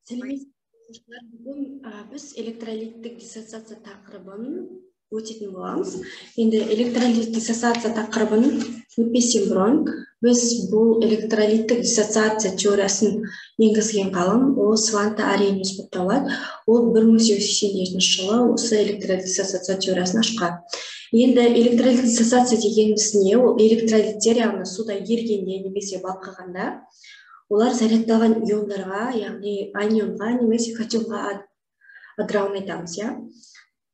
Сәлеметсіздер. Бүгін біз электролиттік диссоциация тақырыбын өтетін боламыз. Енді электролиттік диссоциация тақырыбын өтпестен бұрын біз бұл электролиттік диссоциация теориясын енгізген ғалым ол Сванте Аррhenius болып табылады. Ол 1887 жылы осы электролиттік диссоциация теориясын ашқан. Енді электролиттік диссоциация дегеніміз не? Ол электролиттер, яғни суда ергенде немесе балқығанда олар зарядталған иондарға, яғни анионға немесе катионға ыдырауын айтамыз, иә.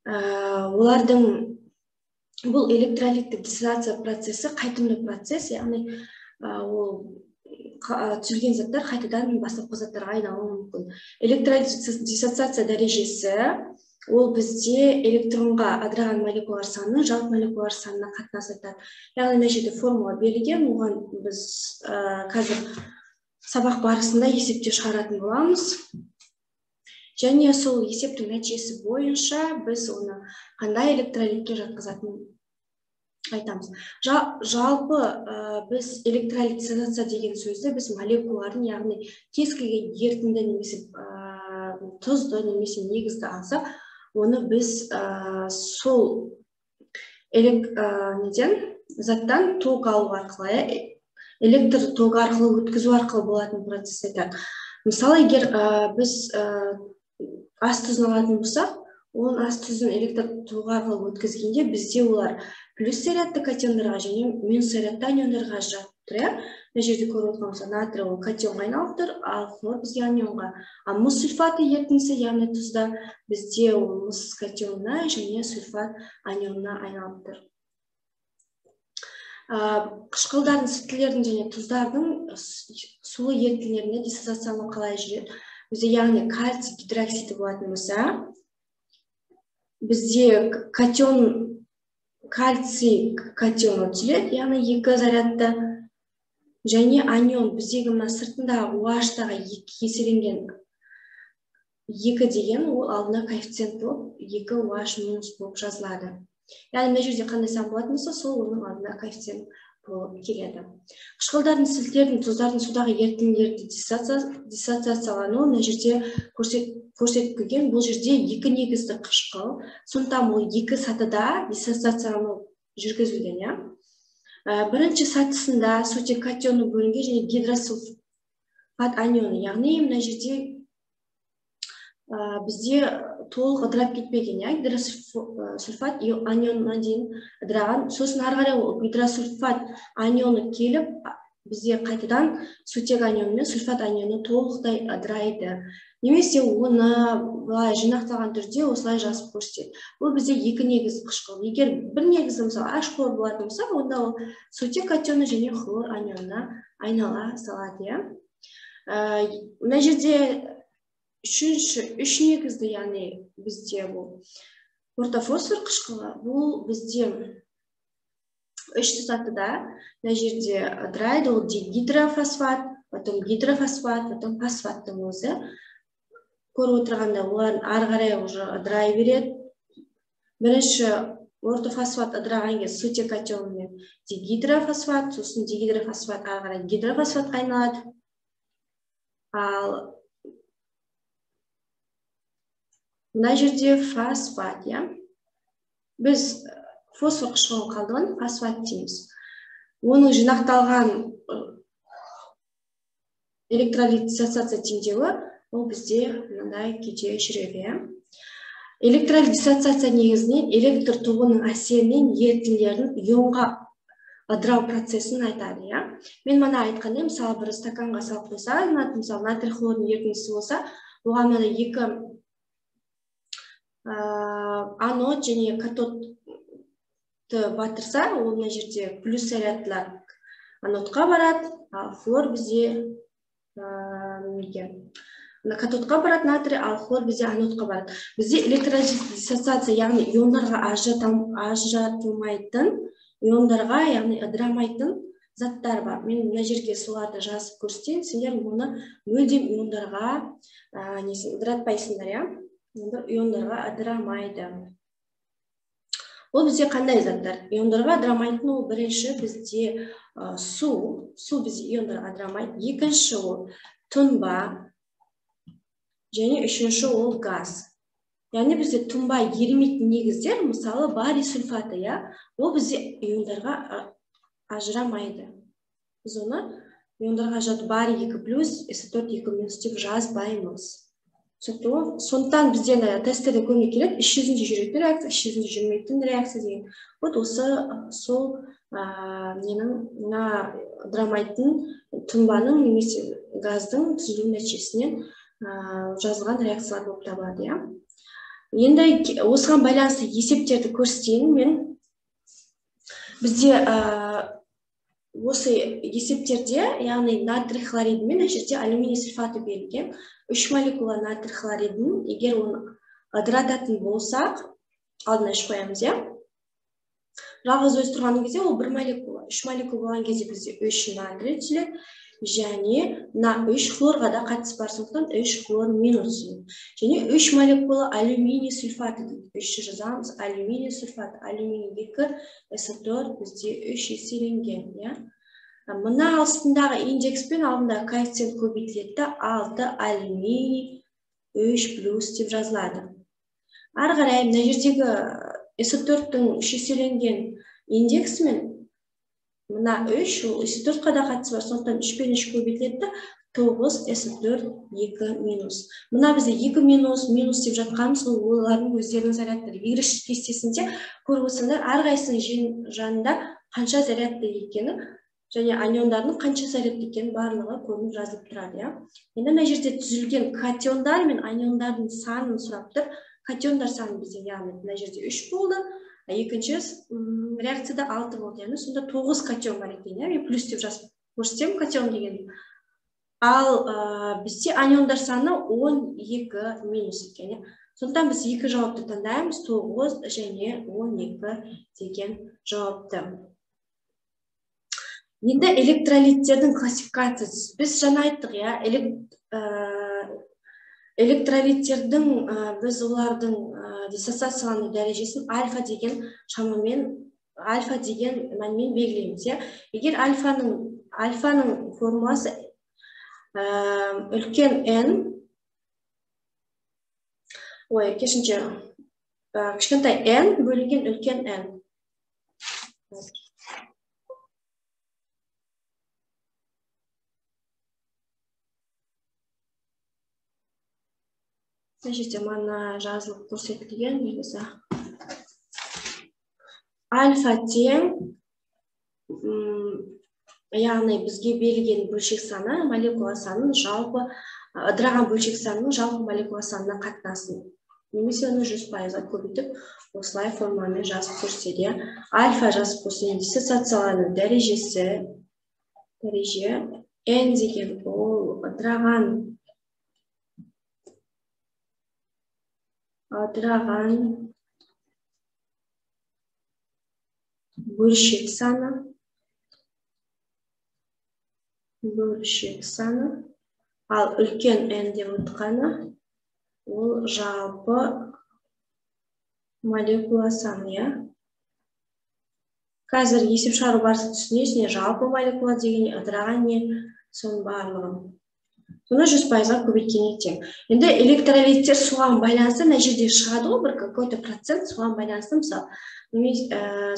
Олардың бұл электролиттік диссоциация процесі қайтымды процесс, яғни ол түзілген заттар қайтадан бастапқы заттарға айналуы мүмкін. Электролиттік диссоциация дәрежесі ол бізде электронға ыдыраған молекулалар саны жалпы молекулалар санына қатынас айтады. Яғни мына жерде формула берілген, оған біз қазір сабақ барысында есепте шығаратын боламыз. Және сол есептің нәтижесі бойынша біз оны қандай электролитке жатқызатынын айтамыз. Жалпы біз электролит диссоциация деген сөзді біз молекулалардың, яғни кез келген ерітінді немесе тұзды немесе негізді алсақ, оны біз сол заттан ток алу арқылы электр тогы арқылы өткізу арқылы болатын процесс айтады. Мысалы, егер біз ас тұзын алатын болсақ, ол ас тұзын электр тогы арқылы өткізгенде бізде олар плюс зарядты катиондарға және минус зарядты аниондарға ажырап тұр, иә. Мына жерде көріп отырғанымыз натрий ол катионға айналып тұр, ал хлор бізге анионға. Ал мыс сульфаты ерітіндісі, яғни тұзда бізде ол мыс катионына және сульфат анионына айналып тұр. Қышқылдардың, сүтлердің және тұздардың сулы ерітінділерінде диссоциациялану қалай жүреді? Бізде яғни кальций гидроксиді болатын болса, бізде кальций катионы түзіледі, яғни екі зарядты, және анион біздегі мына сыртындағы OH-тағы екі еселенген екі деген ол алдына коэффициент болып, екі OH минус болып жазылады. Яғни мына жерде қандай сан болатын болса, сол оның алдына коэффициент болып келеді. Қышқылдардың, сүлтердің, тұздардың судағы ерітінділерді диссоциациялану мына жерде көрсетілген. Бұл жерде екі негізді қышқыл, сондықтан бұл екі сатыда диссоциациялану жүргізілген, иә. Бірінші сатысында сутек катионы бөлінген және гидросульфат анионы, яғни мына жерде бізде толық ыдырап кетпеген, иә, гидросульфат анионына дейін ыдыраған. Сосын ары қарай гидросульфат анионы келіп, бізде қайтадан сутек анионы мен сульфат анионы толықтай ыдырайды. Немесе оны былай жинақталған түрде осылай жазып көрсетеді. Бұл бізде екі негізді қышқыл. Егер бір негізді, мысалы, H хлор болатын болса, онда ол сутек катионы және хлор анионына айнала салады, иә. Мына жерде үш негізді, яғни бізде бұл ортофосфор қышқылы, бұл бізде үш сатыда, мына жерде ыдырайды, ол дигидрофосфат, потом гидрофосфат, потом фосфаттың өзі. Көріп отырғанда олар ары қарай уже ыдырай береді. Бірінші ортофосфат ыдыраған кезде сутек катионы мен дигидрофосфат, сосын дигидрофосфат ары қарай гидрофосфатқа айналады. Ал мына жерде фосфат, иә. Біз фосфор қышқылын қалдығын фосфат дейміз. Оның жинақталған электролит диссоциация теңдеуі ол бізде мынандай күйде жүреді, иә. Электролит диссоциация негізінен электр тогының әсерінен ерітінділердің ионға ыдырау процесін айтады, иә. Мен мана айтқандай, мысалы, бір стаканға салып қойса, мысалы, натрий хлордың ерітіндісі болса, оған мына екі анод және катодты батырса, ол мына жерде плюс зарядтылар анодқа барады, ал хлор бізде катодқа барады натрий, ал хлор бізде анодқа барады. Бізде электролит диссоциация, яғни иондарға ажыратылмайтын, иондарға, яғни ыдырамайтын заттар бар. Мен мына жерге соларды жазып көрсетейін, сендер оны мүлдем иондарға ыдыратпайсыңдар, иә. Иондарға ыдырамайды. Ол бізде қандай заттар? Иондарға ыдырамайтын ол бірінші бізде су бізде иондарға ыдырамайды. Екінші ол тұнба, және үшінші ол газ. Яғни бізде тұнбай ерімейтін негіздер, мысалы барий сульфаты, ол бізде иондарға ажырамайды. Біз оны иондарға ажыратып барий 2+, SO4 2- деп жазбаймыз. Сондықтан бізден тесттерде көмек келеді, іс жүзінде жүретін реакция, іс жүзінде жүрмейтін реакция деген. Вот осы сол мына драмайттың тұнбаның немесе газдың түзілу нәтижесінен жазылған реакциялар болып табылады. Енді осыған байланысты есептерді көрсетейін мен. Бізде осы есептерде, яғни натрий хлориді мен жерде алюминий сульфаты берілген. 3 молекула натрий хлоридін, егер оны ыдырататын болсақ, алдына үш қоямыз, жалғыз өзі тұрған кезде ол 1 молекула. 3 молекула болған кезде бізде 3 натрий түзіледі, және 3 хлорға да қатысы бар, сондықтан 3 хлор минус. Және 3 молекула алюминий сульфаты дейді. 3 жазамыз, алюминий сульфаты, алюминий 2, SO4 бізде 3 еселенген. Мына астындағы индекспен алдындағы коэффициент көбейтіледі, 6 алюминий 3+ деп жазылады. Ары қарай мына жердегі SO4-тің 3 еселенген индексімен мына 3, ол SO4-қа да қатысы бар, сондықтан 3 пен 3 көбейтіледі, 9 SO4 2-. Мына бізде 2- деп жатқанымыз, олардың өздерінің зарядтары. Егріш кестесінде көріп отырсаңдар, әрқайсының жанында қанша зарядты екені және аниондардың қанша зарядты екені барлығы көрініп жазылып тұрады. Енді мына жерде түзілген катиондар мен аниондардың санын сұрап тұр. Катиондар саны бізде яғни мына жерде 3 болды, екінші реакцияда 6 болды. Яғни сонда 9 катион бар екен. Мен плюс деп жазып көрсетемін катион деген. Ал бізде аниондар саны 12- екен. Сондықтан біз екі жауапты таңдаймыз, 9 және 12 деген жауапты. Енді электролиттердің классификациясы. Біз жаңа айттық, электролиттердің біз олардың диссоциациялану дәрежесін альфа деген шамамен, альфа деген мәнмен белгілейміз. Егер альфаның формуласы үлкен n, кішкентай n бөлінген үлкен n. Жерде мана жазылып көрсетілген негізі. Альфа тең, яғни бізге берілген бөлшек саны, молекула санын жалпы, ыдыраған бөлшек санының жалпы молекула санына қатынасын. Немесе оны 100%-ға көбейтіп, осылай формамен жазып көрсетеді. Альфа жазып көрсетеді, диссоциациялану дәрежесі, n деген ол ыдыраған бөлшек саны, ал үлкен n деп отқаны ол жалпы молекула саны. Қазір есеп шығару барысы түсінесіне жалпы молекула деген ыдыраған не соның барлығын. Соны 100%-ға көбейткен еттен. Енді электролиттер соған байланысты, мына жерде шығады ғой, бір какой-то процент соған байланысты, мысалы,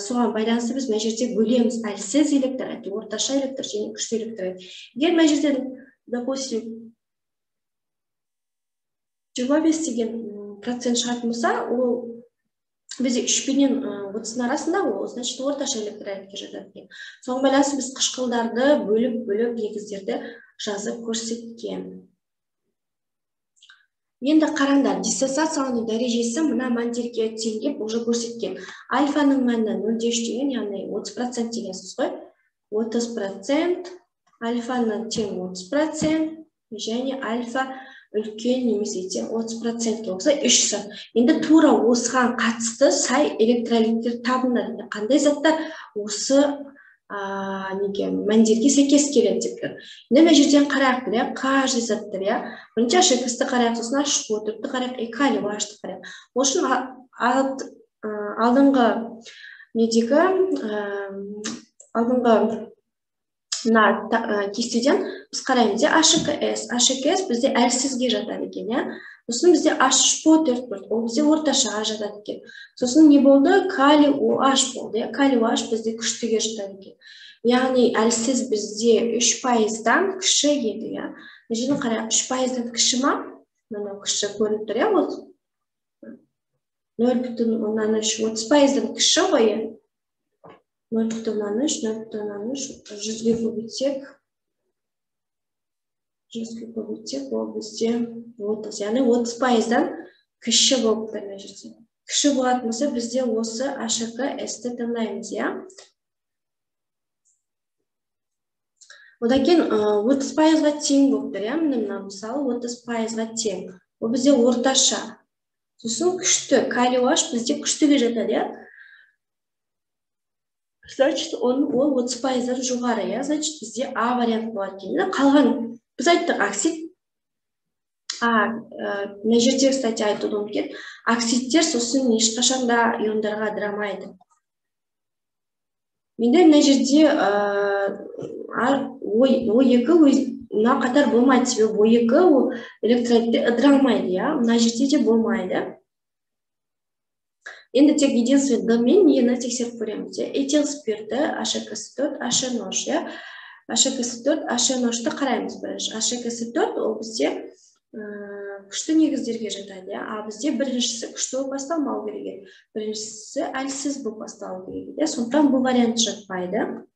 соған байланысты біз мына жерде бөлеміз әлсіз электролит, орташа электр және күшті электролит. Егер мына жерде, допустим, 25 деген процент шығатын болса, ол бізде 3 пенен 30 арасында, ол значит орташа электролитке жатады. Соған байланысты біз қышқылдарды бөліп негіздерді жазып көрсеткен. Енді қараңдар, диссоциациялану дәрежесі мына мәндерге тең деп уже көрсеткен. Альфаның мәні 0,3 деген, яғни 30% деген сөз ғой. 30%, альфаны тең 30%, және альфа үлкен немесе тең 30% болса 3-сі. Енді тура осыған қатысты сай электролиттер табылады. Қандай заттар осы мәндерге сәйкес келеді деп тұр. Мына жерден қарайық, каждый заттар, бірінші H2-ті қарайық, сосын H4-ті қарайық, калий OH-ті қарайық. Ол үшін алдыңғы кестеден біз қараймыз HKS бізде әлсізге жатады екен, иә. Сосын бізде H4 болды, ол бізде орташаға жатады екен. Сосын не болды? Калий OH болды, иә. Калий OH бізде күштіге жатады екен. Яғни әлсіз бізде 3%-дан кіші еді, иә. Мына жерден қарайық, 3%-дан кіші ма? Мына кіші көрініп тұр, иә, осы. 0,3 30%-дан кіші ғой, 0,3 100-ге көбейтсек, ол бізде 30, яғни 30%-дан кіші болып тұр мына жерде. Кіші болатын болса, бізде осы HKS-ті таңдаймыз, иә. Одан кейін 30%-ға тең болып тұр, иә. Мына мысалы 30%-ға тең. Ол бізде орташа. Сосын күшті, калий OH бізде күштіге жатады, иә. Значит, ол 30%-дан жоғары, иә. Значит, бізде А вариант болады екен. Қалған, біз айттық оксид. Мына жерде, кстати, айтуды ұмытып, оксидтер сосын ешқашанда иондарға ыдырамайды. Менде мына жерде O2 мына қатар болмайды, себебі O2 электролитте ыдыралмайды, иә. Мына жерде де болмайды. Енді тек единственный Д мен ені тексеріп көреміз. Этил спирті, HKS4, HNO, иә. HKS4, HNO-ты қараймыз бірінші. HKS4 ол бізде күшті негіздерге жатады, иә. Бізде біріншісі күшті болып басталмау керек. Біріншісі әлсіз болып басталу керек, иә. Сондықтан бұл вариант жатпайды.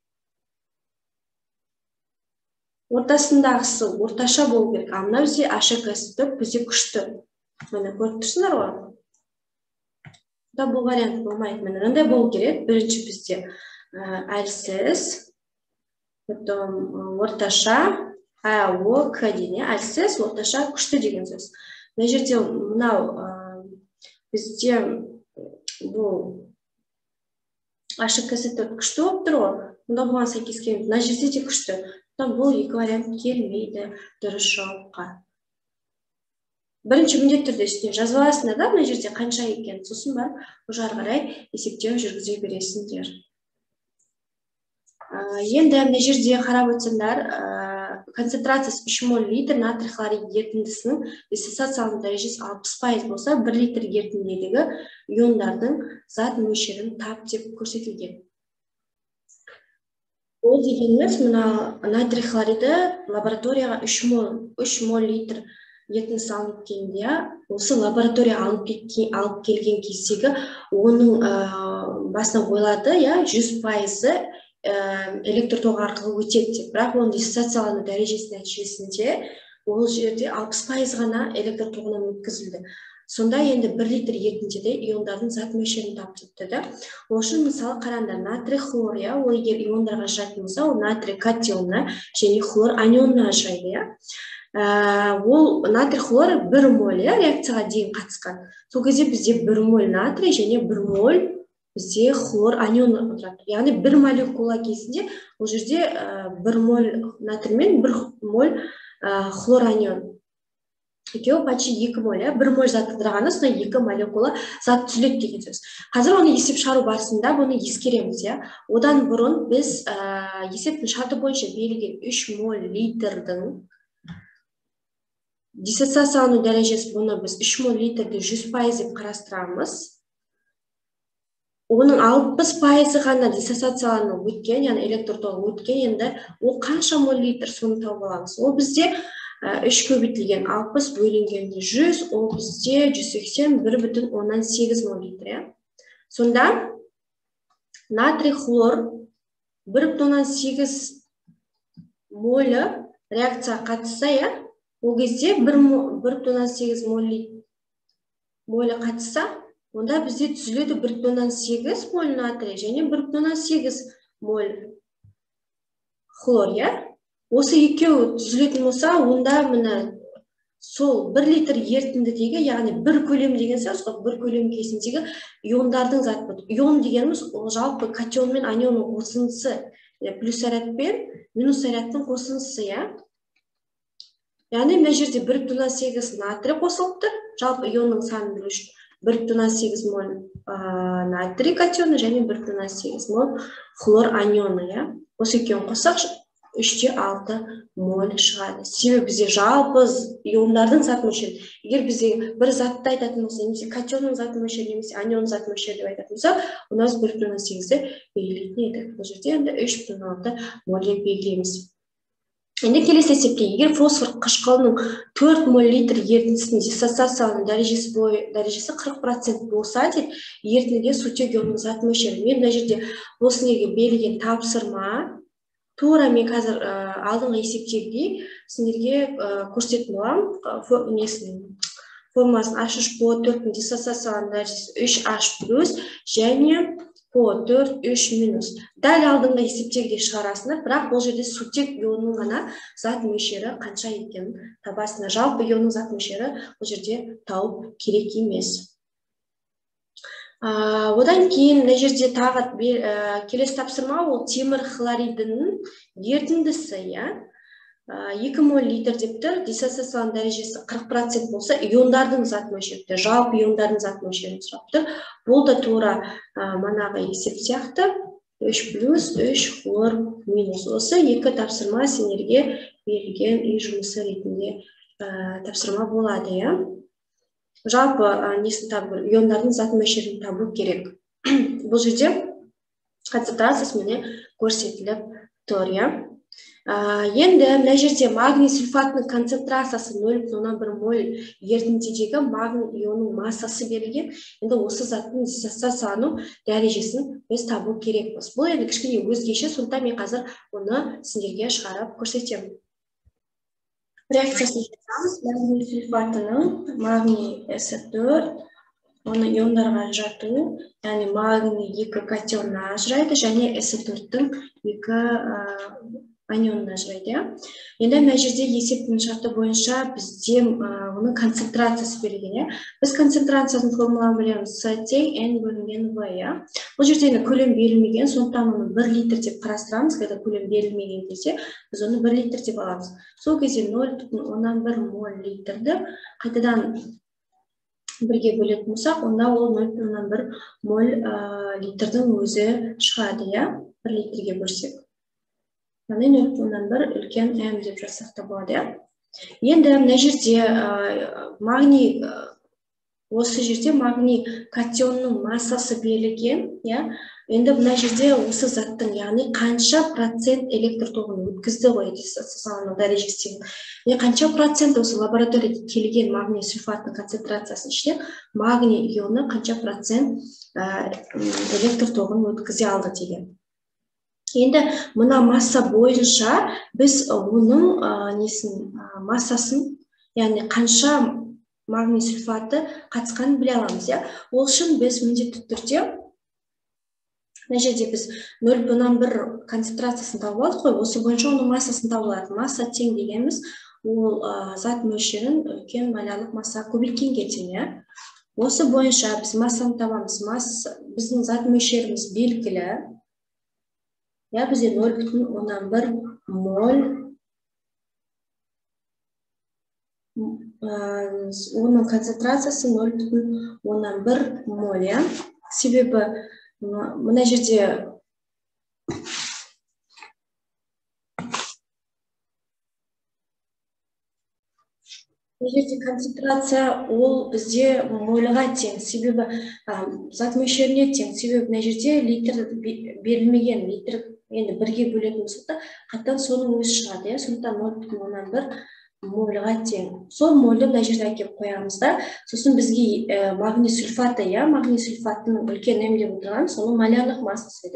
Ортасындағысы орташа болу керек. Мына бізде HKS4 бізде күшті. Міне көріп тұрсыңдар ғой. Бұл вариант болмайды. Мынандай болу керек. Бірінші бізде әлсіз, потом орташа, ОК дейін, әлсіз, орташа, күшті деген сөз. Мына жерде мынау бізде бұл HKS4 күшті болып тұр ғой. Мұнда бұған сәйкес келмейді. Мына жерде де күшті. Бұл екі вариант келмейді дұрыс жауапқа. Бірінші міндетті түрде үстіне жазып аласыңдар да, мына жерде қанша екен, сосын бар, ары қарай есептеу жүргізе бересіңдер. Енді мына жерде қарап өтсеңдер, концентрациясы 3 мол литр натрий хлорид ерітіндісінің диссоциациялық дәрежесі 60% болса, 1 литр ерітіндідегі иондардың зат мөлшерін тап деп көрсетілген. Ол дегеніміз, мына натрий хлориді лабораторияға 3 мол литр етін салынып келгенде, осы лаборатория алып келген кездегі оның басына ойлады, 100% электроток арқылы өтеді деп. Бірақ оның диссоциациялану дәрежесі нәтижесінде ол жерде 60% ғана электротогынан өткізілді. Сонда енді 1 литр ерітіндіде иондардың зат мөлшерін тапты да. Ол үшін мысалы қараңдар, натрий хлор, ол егер иондарға ажырайтын болса, ол натрий катионына және хлор анионына ажырайды. Ол натрий хлор 1 моль реакцияға дейін қатысқан. Сол кезде бізде 1 моль натрий және 1 моль бізде хлор анион отырады. Яғни 1 молекула кезінде ол жерде 1 моль натрий мен 1 моль хлор анион. Екеуі почти 2 моль, 1 моль зат ыдырағанда, сонда 2 молекула зат түзіледі деген сөз. Қазір оны есеп шығару барысында бұны ескереміз. Одан бұрын біз есептің шарты бойынша берілген 3 моль литрдің диссоциациялану дәрежесі, бұны біз 3 моль литрді 100% деп қарастырамыз. Оның 60% ғана диссоциациялану өткен, яғни электротоғы өткен, енді ол қанша моль литр соны тауып аламыз. Ол бізде 3 көбейтілген 60 бөлінгенде 100, ол бізде 181,8 моль литр. Сонда натрий хлор 1,8 молі реакцияға қатысса, ол кезде 1,8 молі қатысса, онда бізде түзіледі 1,8 моль натрий және 1,8 моль хлор. Осы екеуі түзілетін болса, онда міне сол 1 литр ерітіндідегі, яғни 1 көлем деген сөз, 1 көлем кезіндегі иондардың зат болады. Ион дегеніміз ол жалпы катион мен анионның қосындысы, плюс заряд пен минус зарядтың қосындысы. Яғни мына жерде 1,8 натрий қосылыпты, жалпы ионның санын білу үшін 1,8 моль натрий катионы және 1,8 моль хлор анионы. Осы екеуін қоссақ, 3/6 моль шығады. Себебі бізде жалпы иондардың зат мөлшері. Егер бізде бір затты айтатын болса, немесе катионның зат мөлшері, немесе анионның зат мөлшері деп айтатын болса, у нас 1/8-ді белгілейтін едік. Бұл жерде енді 3/6 моль деп белгілейміз. Енді келесі есепте, егер фосфор қышқылының 4 мол литр ерітіндісінің диссоциациялану дәрежесі 40% болса, дейді, ерітіндіде сутек ионының зат мөлшері. Мен мына жерде бұл сіздерге берілген тапсырма, тура мен қазір алдыңғы есептегідей сіздерге көрсететін боламын. Формуласын H3PO4-ның диссоциациялану дәрежесі 3H+, және PO4 3-. Дәл алдыңғы есептегідей шығарасыңдар, бірақ бұл жерде сутек ионның ғана зат мөлшері қанша екенін табасыңдар. Жалпы ионның зат мөлшері бұл жерде тауып керек емес. Одан кейін мына жерде тағы келесі тапсырма, ол темір хлоридінің ерітіндісі, 2 мол литр деп тұр, диссоциациялану дәрежесі 40% болса, иондардың зат мөлшері, жалпы иондардың зат мөлшерін сұрап тұр. Бұл да тура манағы есеп сияқты 3+, 3 хлор минус. Осы екі тапсырма сендерге берілген үй жұмысы ретінде тапсырма болады, жалпы несін табу, иондардың зат мөлшерін табу керек. Бұл жерде концентрациясы міне көрсетіліп тұр. Енді мына жерде магний сульфатының концентрациясы 0,1 моль ерітіндідегі магний ионның массасы берілген. Енді осы заттың диссоциациялану дәрежесін біз табу керекпіз. Бұл енді кішкене өзгеше, сонда мен қазір оны сендерге шығарып көрсетемін. Реакциясын жасаймыз. Магний сульфатының магний S4, оны иондарға ажырату, яғни магний 2 катионына ажырайды, және S4-тің 2 анионына ажырайды. Енді мына жерде есептің шарты бойынша бізде оның концентрациясы берілген. Біз концентрацияның формуланы білеміз. С тең N бөлінген В. Бұл жерде көлем берілмеген, сондықтан оны 1 литр деп қарастырамыз. Когда көлем берілмеген кезде, біз оны 1 литр деп аламыз. Сол кезде 0,1 моль литрді қайтадан бірге бөлетін болсақ, онда ол 0,1 моль литрдің өзі шығады, 1 литрге бөлсек. Яғни 0,1 үлкен М деп жазсақ та болады. Енді мына жерде магний, осы жерде магний катионның массасы берілген. Енді мына жерде осы заттың, яғни қанша процент электр тоғын өткізді ғой, диссоциациялану дәрежесі. Қанша процент осы лабораторияда келген магний сульфатының концентрациясының ішінен магний ионы қанша процент электр тоғын өткізе алды деген. Енді мына масса бойынша біз оның массасын, яғни қанша магний сульфаты қатысқанын біле аламыз. Ол үшін біз міндетті түрде, мына жерде біз 0,1 концентрациясын тауып алдық қой, осы бойынша оның массасын тауып алады. Масса тең дегеніміз, ол зат мөлшерін үлкен молярлық масса көбейткенге тең. Осы бойынша біз массаны табамыз. Біздің зат мөлшеріміз белгілі. Бізде 0,1 моль, оның концентрациясы 0,1 моль. Себебі мына жерде концентрация ол бізде мольға тең, себебі зат мөлшеріне тең, себебі мына жерде литр берілмеген, литр енді бірге бөлетін болсақ, қаттан соның өзі шығады, сондықтан 0,1 мольға тең. Сол мольді мына жерде әкеп қоямыз да, сосын бізге магний сульфаты, магний сульфатының үлкен М деп отырған, соның молярлық массасы.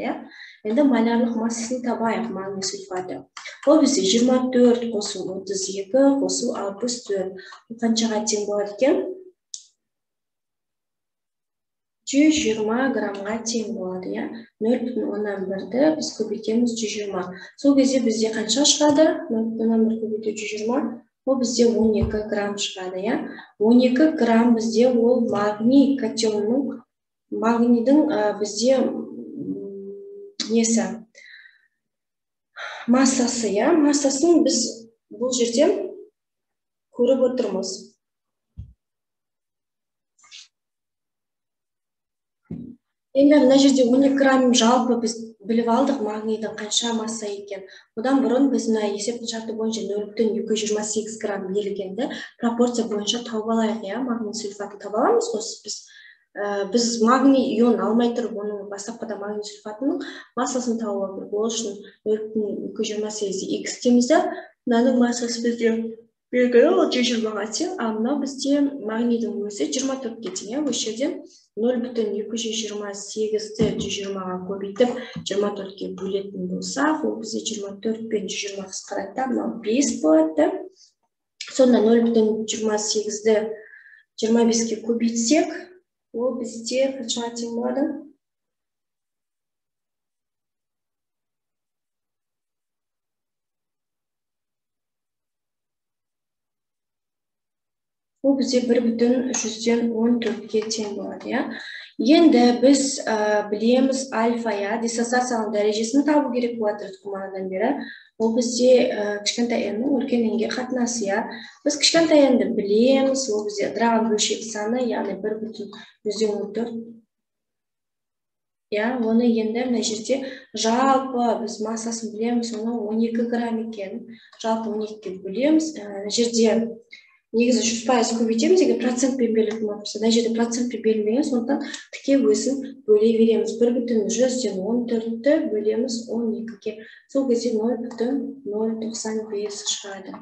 Енді молярлық массасын табайық магний сульфаты. Ол бізде 24 қосу 32 қосу 64. Қаншаға тең болады екен? 120 граммға тең болады. 0,1-ді біз көбейтеміз 120. Сол кезде бізде қанша шығады? 0,1 көбейту 120. Ол бізде 12 грамм шығады. 12 грамм бізде ол магний катионның, магнийдің бізде несі? Массасы, массасын біз бұл жерде көріп отырмыз. Енді мына жерде 12 грамм жалпы біз біліп алдық магнийдің қанша масса екен. Одан бұрын біз мына есептің шарты бойынша 0,228 грамм берілгенді пропорция бойынша тауып алайық, иә, магний сульфатын таба аламыз ғой біз магний ион алмай тұрып, оның бастапқыда магний сульфатының массасын тауып алдық. Ол үшін 0,228 x дейміз да, мынаның массасы бізде белгілі, ол 120-ға тең, ал мынау бізде магнийдің өзі 24-ге тең, осы жерден 0,228-ті 120-ға көбейтіп 24-ге бөлетін болсақ, ол бізде 24 пен 120 қысқарады, мынау 5 болады. Сонда 0,28-ті 25-ге көбейтсек, ол бізде қаншаға тең болады? Ол бізде 1,14-ге тең болады, иә. Енді біз білеміз альфа, иә, диссоциациялық дәрежесін табу керек болады тұқымадан бері. Ол бізде кішкентай n-нің үлкен n-ге қатынасы, иә. Біз кішкентай n-ді білеміз, ол бізде ыдыраған бөлшек саны, яғни 1,14. Я, оны енді мына жерде жалпы біз массасын білеміз, оны 12 грамм екен. Жалпы 12-ге бөлеміз. Мына жерде негізі 100% көбейтеміз, егер процентпен берілетін болса, мына жерде процентпен берілмеген, сондықтан тіке өзін бөле береміз. 1,14-ті бөлеміз 12-ге. Сол кезде 0,095 шығады.